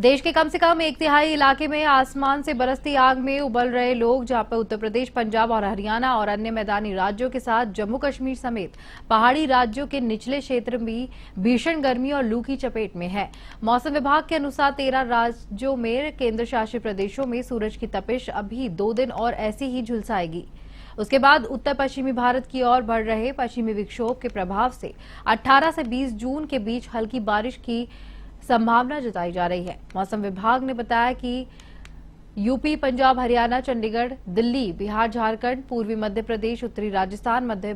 देश के कम से कम एक तिहाई इलाके में आसमान से बरसती आग में उबल रहे लोग, जहां पर उत्तर प्रदेश, पंजाब और हरियाणा और अन्य मैदानी राज्यों के साथ जम्मू कश्मीर समेत पहाड़ी राज्यों के निचले क्षेत्र भी भीषण गर्मी और लू की चपेट में है। मौसम विभाग के अनुसार 13 राज्यों में केंद्र शासित प्रदेशों में सूरज की तपिश अभी 2 दिन और ऐसी ही झुलसाएगी। उसके बाद उत्तर पश्चिमी भारत की ओर बढ़ रहे पश्चिमी विक्षोभ के प्रभाव से 18 से 20 जून के बीच हल्की बारिश की संभावना जताई जा रही है। मौसम विभाग ने बताया कि यूपी, पंजाब, हरियाणा, चंडीगढ़, दिल्ली, बिहार, झारखंड, पूर्वी मध्य प्रदेश, उत्तरी राजस्थान, मध्य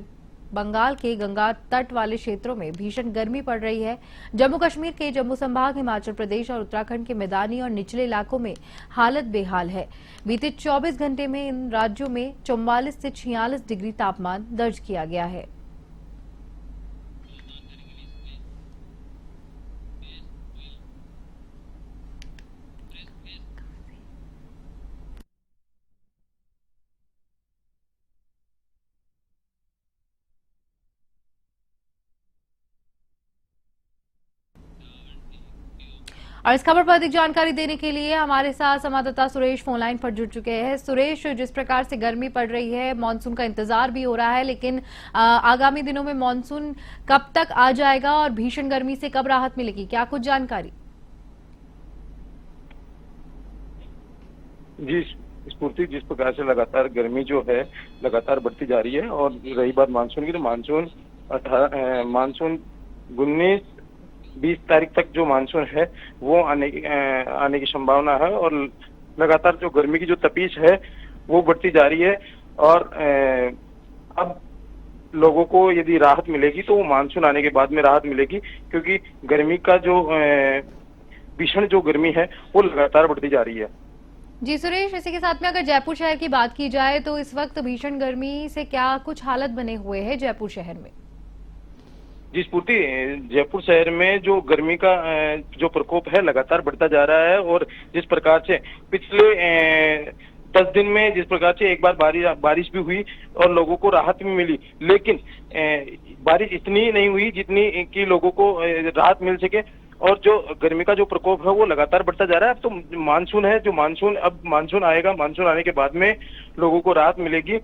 बंगाल के गंगा तट वाले क्षेत्रों में भीषण गर्मी पड़ रही है। जम्मू कश्मीर के जम्मू संभाग, हिमाचल प्रदेश और उत्तराखंड के मैदानी और निचले इलाकों में हालत बेहाल है। बीते 24 घंटे में इन राज्यों में 44 से 46 डिग्री तापमान दर्ज किया गया है। और इस खबर पर अधिक जानकारी देने के लिए हमारे साथ संवाददाता सुरेश फोन लाइन पर जुड़ चुके हैं। सुरेश, जिस प्रकार से गर्मी पड़ रही है, मानसून का इंतजार भी हो रहा है, लेकिन आगामी दिनों में मानसून कब तक आ जाएगा और भीषण गर्मी से कब राहत मिलेगी, क्या कुछ जानकारी? जी स्फूर्ति, जिस प्रकार से लगातार गर्मी जो है लगातार बढ़ती जा रही है। और रही बात मानसून की, तो मानसून 19-20 तारीख तक जो मानसून है वो आने की संभावना है। और लगातार जो गर्मी की जो तपीश है वो बढ़ती जा रही है। और अब लोगों को यदि राहत मिलेगी तो वो मानसून आने के बाद में राहत मिलेगी, क्योंकि गर्मी का जो भीषण जो गर्मी है वो लगातार बढ़ती जा रही है। जी सुरेश, इसी के साथ में अगर जयपुर शहर की बात की जाए तो इस वक्त भीषण गर्मी से क्या कुछ हालत बने हुए हैं जयपुर शहर में? जी स्फूर्ति, जयपुर शहर में जो गर्मी का जो प्रकोप है लगातार बढ़ता जा रहा है। और जिस प्रकार से पिछले 10 दिन में जिस प्रकार से एक बार बारिश भी हुई और लोगों को राहत भी मिली, लेकिन बारिश इतनी नहीं हुई जितनी कि लोगों को राहत मिल सके। और जो गर्मी का जो प्रकोप है वो लगातार बढ़ता जा रहा है। अब तो मानसून है, जो मानसून आएगा, मानसून आने के बाद में लोगों को राहत मिलेगी।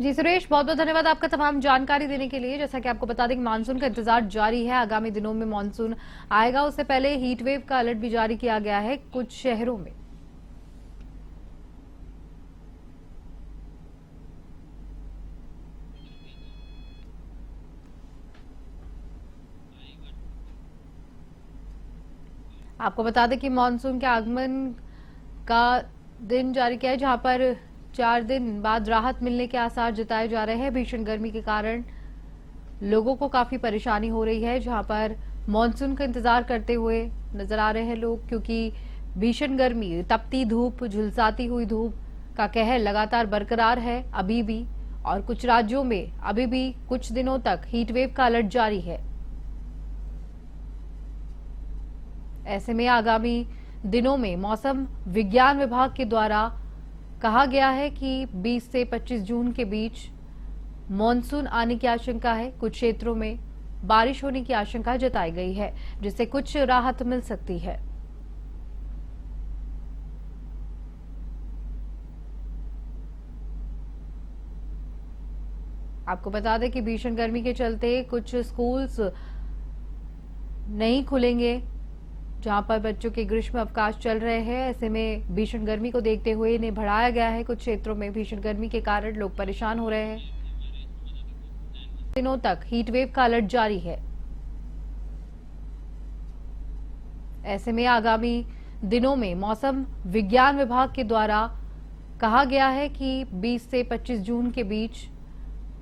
जी सुरेश, बहुत बहुत धन्यवाद आपका तमाम जानकारी देने के लिए। जैसा कि आपको बता दें कि मानसून का इंतजार जारी है, आगामी दिनों में मानसून आएगा। उससे पहले हीट वेव का अलर्ट भी जारी किया गया है कुछ शहरों में। आपको बता दें कि मानसून के आगमन का दिन जारी किया है, जहां पर 4 दिन बाद राहत मिलने के आसार जताए जा रहे हैं। भीषण गर्मी के कारण लोगों को काफी परेशानी हो रही है, जहां पर मानसून का इंतजार करते हुए नजर आ रहे हैं लोग, क्योंकि भीषण गर्मी, तपती धूप, झुलसाती हुई धूप का कहर लगातार बरकरार है अभी भी। और कुछ राज्यों में अभी भी कुछ दिनों तक हीट वेव का अलर्ट जारी है। ऐसे में आगामी दिनों में मौसम विज्ञान विभाग के द्वारा कहा गया है कि 20 से 25 जून के बीच मॉनसून आने की आशंका है। कुछ क्षेत्रों में बारिश होने की आशंका जताई गई है, जिससे कुछ राहत मिल सकती है। आपको बता दें कि भीषण गर्मी के चलते कुछ स्कूल्स नहीं खुलेंगे, जहां पर बच्चों के ग्रीष्म अवकाश चल रहे हैं। ऐसे में भीषण गर्मी को देखते हुए इन्हें बढ़ाया गया है। कुछ क्षेत्रों में भीषण गर्मी के कारण लोग परेशान हो रहे हैं। दिनों तक हीट वेव का अलर्ट जारी है। ऐसे में आगामी दिनों में मौसम विज्ञान विभाग के द्वारा कहा गया है कि 20 से 25 जून के बीच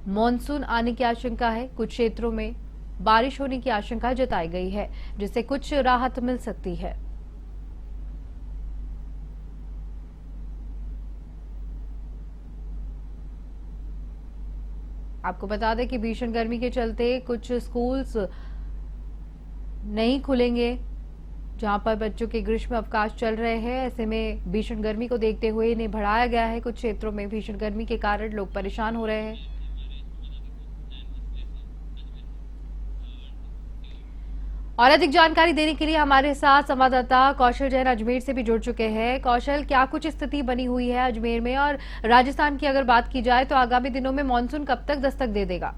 मॉनसून आने की आशंका है। कुछ क्षेत्रों में बारिश होने की आशंका जताई गई है, जिससे कुछ राहत मिल सकती है। आपको बता दें कि भीषण गर्मी के चलते कुछ स्कूल्स नहीं खुलेंगे, जहां पर बच्चों के ग्रीष्म अवकाश चल रहे हैं। ऐसे में भीषण गर्मी को देखते हुए इन्हें बढ़ाया गया है। कुछ क्षेत्रों में भीषण गर्मी के कारण लोग परेशान हो रहे हैं। और अधिक जानकारी देने के लिए हमारे साथ संवाददाता कौशल जैन अजमेर से भी जुड़ चुके हैं। कौशल, क्या कुछ स्थिति बनी हुई है अजमेर में, और राजस्थान की अगर बात की जाए तो आगामी दिनों में मानसून कब तक दस्तक दे देगा?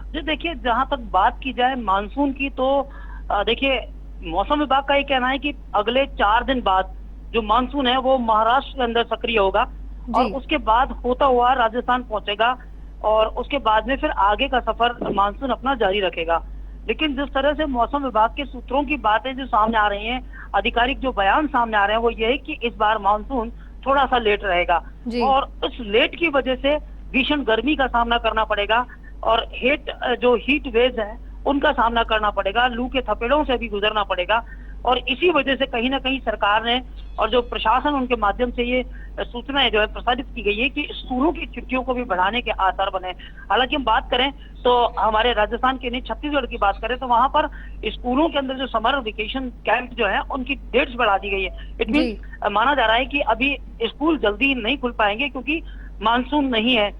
जी देखिए, जहां तक बात की जाए मानसून की तो देखिए मौसम विभाग का ये कहना है कि अगले 4 दिन बाद जो मानसून है वो महाराष्ट्र के अंदर सक्रिय होगा और उसके बाद होता हुआ राजस्थान पहुंचेगा और उसके बाद में फिर आगे का सफर मानसून अपना जारी रखेगा। लेकिन जिस तरह से मौसम विभाग के सूत्रों की बातें जो सामने आ रही हैं, आधिकारिक जो बयान सामने आ रहे हैं वो ये है कि इस बार मानसून थोड़ा सा लेट रहेगा और उस लेट की वजह से भीषण गर्मी का सामना करना पड़ेगा और हीट वेव्स है उनका सामना करना पड़ेगा, लू के थपेड़ों से भी गुजरना पड़ेगा। और इसी वजह से कहीं ना कहीं सरकार ने और जो प्रशासन उनके माध्यम से ये सूचनाएं जो है प्रसारित की गई है कि स्कूलों की छुट्टियों को भी बढ़ाने के आसार बने। हालांकि हम बात करें तो हमारे राजस्थान के नहीं छत्तीसगढ़ की बात करें तो वहां पर स्कूलों के अंदर जो समर वेकेशन कैंप जो है उनकी डेट्स बढ़ा दी गई है। इट मीन माना जा रहा है कि अभी स्कूल जल्दी नहीं खुल पाएंगे क्योंकि मानसून नहीं है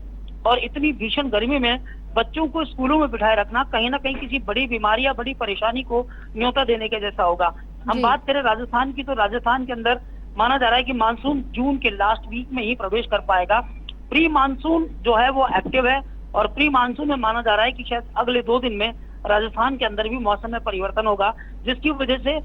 और इतनी भीषण गर्मी में बच्चों को स्कूलों में बिठाए रखना कहीं ना कहीं किसी बड़ी बीमारी या बड़ी परेशानी को न्योता देने के जैसा होगा। हम बात करें राजस्थान की तो राजस्थान के अंदर माना जा रहा है कि मानसून जून के लास्ट वीक में ही प्रवेश कर पाएगा। प्री मानसून जो है वो एक्टिव है और प्री मानसून में माना जा रहा है कि शायद अगले 2 दिन में राजस्थान के अंदर भी मौसम में परिवर्तन होगा, जिसकी वजह से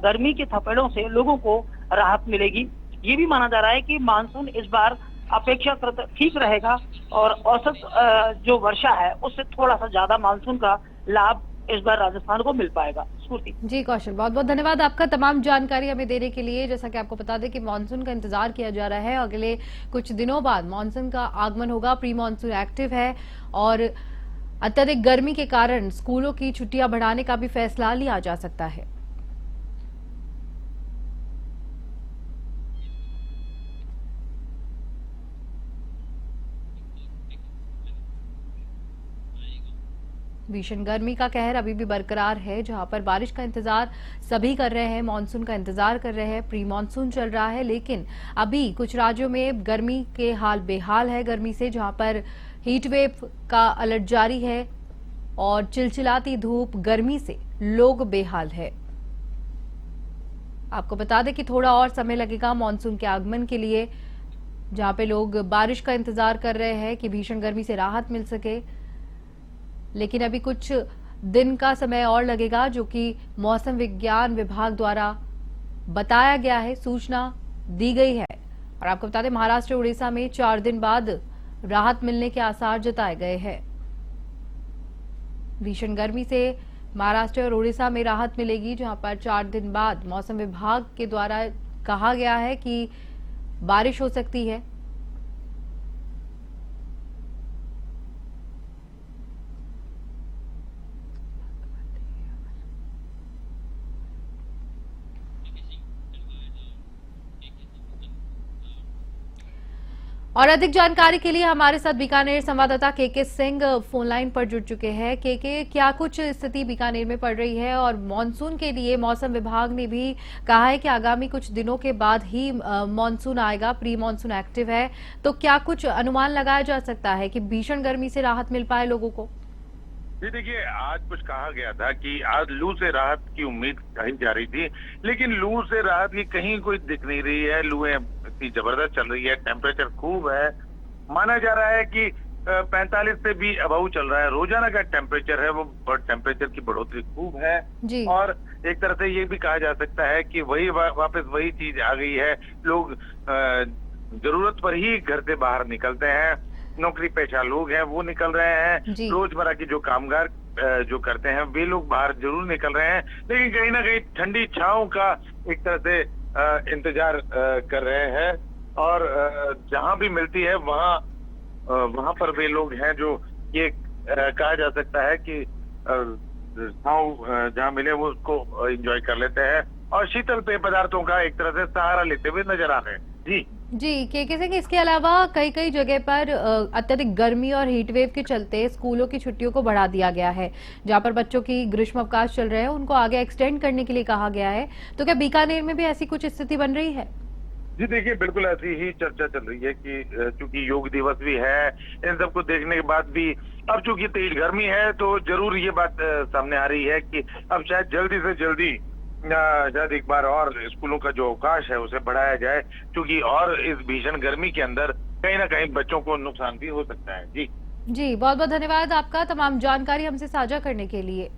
गर्मी के थपेड़ों से लोगों को राहत मिलेगी। ये भी माना जा रहा है कि मानसून इस बार अपेक्षाकृत ठीक रहेगा और औसत जो वर्षा है उससे थोड़ा सा ज्यादा मानसून का लाभ इस बार राजस्थान को मिल पाएगा। स्फूर्ति जी कौशल, बहुत बहुत धन्यवाद आपका तमाम जानकारी हमें देने के लिए। जैसा कि आपको बता दें कि मानसून का इंतजार किया जा रहा है, अगले कुछ दिनों बाद मानसून का आगमन होगा। प्री मानसून एक्टिव है और अत्यधिक गर्मी के कारण स्कूलों की छुट्टियां बढ़ाने का भी फैसला लिया जा सकता है। भीषण गर्मी का कहर अभी भी बरकरार है, जहां पर बारिश का इंतजार सभी कर रहे हैं, मानसून का इंतजार कर रहे हैं। प्री मानसून चल रहा है लेकिन अभी कुछ राज्यों में गर्मी के हाल बेहाल है गर्मी से, जहां पर हीट वेव का अलर्ट जारी है और चिलचिलाती धूप गर्मी से लोग बेहाल है। आपको बता दें कि थोड़ा और समय लगेगा मानसून के आगमन के लिए, जहां पे लोग बारिश का इंतजार कर रहे हैं कि भीषण गर्मी से राहत मिल सके। लेकिन अभी कुछ दिन का समय और लगेगा, जो कि मौसम विज्ञान विभाग द्वारा बताया गया है, सूचना दी गई है। और आपको बता दें महाराष्ट्र उड़ीसा में 4 दिन बाद राहत मिलने के आसार जताए गए हैं। भीषण गर्मी से महाराष्ट्र और उड़ीसा में राहत मिलेगी, जहां पर 4 दिन बाद मौसम विभाग के द्वारा कहा गया है कि बारिश हो सकती है। और अधिक जानकारी के लिए हमारे साथ बीकानेर संवाददाता के सिंह फोन लाइन पर जुड़ चुके हैं। के क्या कुछ स्थिति बीकानेर में पड़ रही है, और मॉनसून के लिए मौसम विभाग ने भी कहा है कि आगामी कुछ दिनों के बाद ही मॉनसून आएगा, प्री मॉनसून एक्टिव है, तो क्या कुछ अनुमान लगाया जा सकता है कि भीषण गर्मी से राहत मिल पाए लोगों को? जी देखिए, आज कुछ कहा गया था कि आज लू से राहत की उम्मीद कही जा रही थी, लेकिन लू से राहत की कहीं कोई दिख नहीं रही है। लूएं इतनी जबरदस्त चल रही है, टेम्परेचर खूब है, माना जा रहा है कि 45 से भी अबव चल रहा है। रोजाना का टेम्परेचर है वो टेम्परेचर की बढ़ोतरी खूब है और एक तरह से ये भी कहा जा सकता है कि वही वापस वही चीज आ गई है। लोग जरूरत पर ही घर से बाहर निकलते हैं, नौकरी पेशा लोग हैं वो निकल रहे हैं, रोजमर्रा की जो कामगार जो करते हैं वे लोग बाहर जरूर निकल रहे हैं, लेकिन कहीं ना कहीं ठंडी छांव का एक तरह से इंतजार कर रहे हैं और जहां भी मिलती है वहां पर वे लोग हैं जो ये कहा जा सकता है कि छांव जहां मिले वो उसको एंजॉय कर लेते हैं और शीतल पेय पदार्थों का एक तरह से सहारा लेते हुए नजर आ रहे हैं। जी के सिंह, इसके अलावा कई जगह पर अत्यधिक गर्मी और हीट वेव के चलते स्कूलों की छुट्टियों को बढ़ा दिया गया है, जहां पर बच्चों की ग्रीष्म अवकाश चल रहे हैं उनको आगे एक्सटेंड करने के लिए कहा गया है। तो क्या बीकानेर में भी ऐसी कुछ स्थिति बन रही है? जी देखिए, बिल्कुल ऐसी ही चर्चा चल रही है कि चूंकि योग दिवस भी है, इन सबको देखने के बाद भी अब चूंकि तेज गर्मी है तो जरूर ये बात सामने आ रही है कि अब शायद जल्दी से जल्दी शायद एक बार और स्कूलों का जो अवकाश है उसे बढ़ाया जाए, क्योंकि और इस भीषण गर्मी के अंदर कहीं ना कहीं बच्चों को नुकसान भी हो सकता है। जी जी, बहुत बहुत धन्यवाद आपका तमाम जानकारी हमसे साझा करने के लिए।